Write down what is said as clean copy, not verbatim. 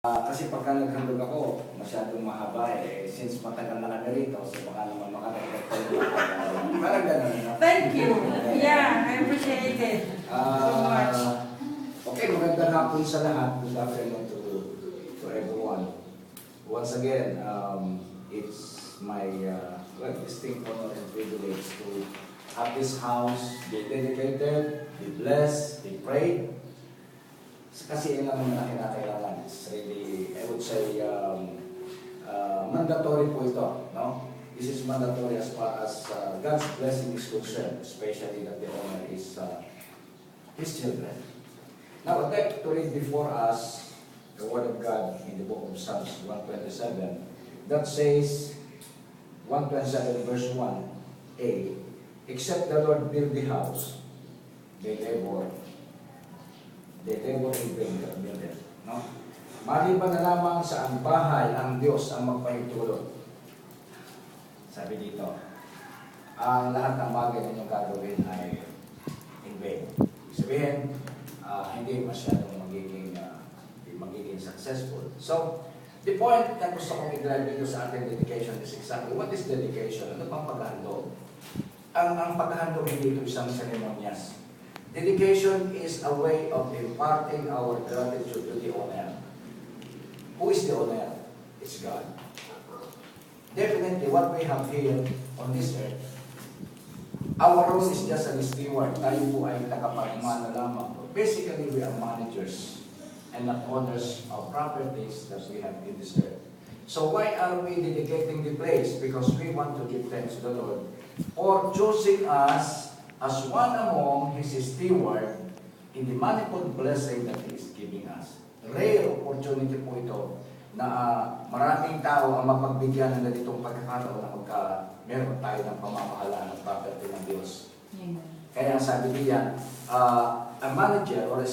Kasi pagka naghandog ako, masyadong mahaba eh. Since matagal na kami rito, so baka naman makadagdag pa yung parang gano'n. No? Thank you. Yeah, I appreciate it so much. Okay, magandang hapon sa lahat. Good afternoon to everyone. Once again, it's my distinct honor and privilege to have this house be dedicated, be blessed, be prayed. Kasi yun naman na kinakailangan. It's really, I would say, mandatory po ito. No? This is mandatory as far as God's blessing is concerned, especially that the owner is His children. Now, I'd like to read before us the Word of God in the book of Psalms 127 that says, 127 verse 1a, except the Lord build the house, they labor in vain that build it. No? Maliban na lamang sa ang bahay, ang Diyos ang magpahintulot. Sabi dito, ang lahat ng bagay na inyong gagawin ay in vain. Sabihin, hindi masyadong magiging successful. So, the point na gusto kong i-drive dito sa ating dedication is exactly, what is dedication? Ano pang paghahandog? Ang paghahandog hindi ito isang ceremonias. Dedication is a way of imparting our gratitude to the owner. Who is the owner? It's God. Definitely, what we have here on this earth, our role is just a steward. Tayo po ay takapagmana lamang. Basically, we are managers and not owners of properties that we have in this earth. So why are we dedicating the place? Because we want to give thanks to the Lord for choosing us as one among His steward in the manifold blessing that He is giving us. Rare opportunity po ito na maraming tao ang mapagbigyan ng ganitong pagkakataon na meron tayo ng pamamahala ng property ng Diyos. Kaya sabi niya, a manager or a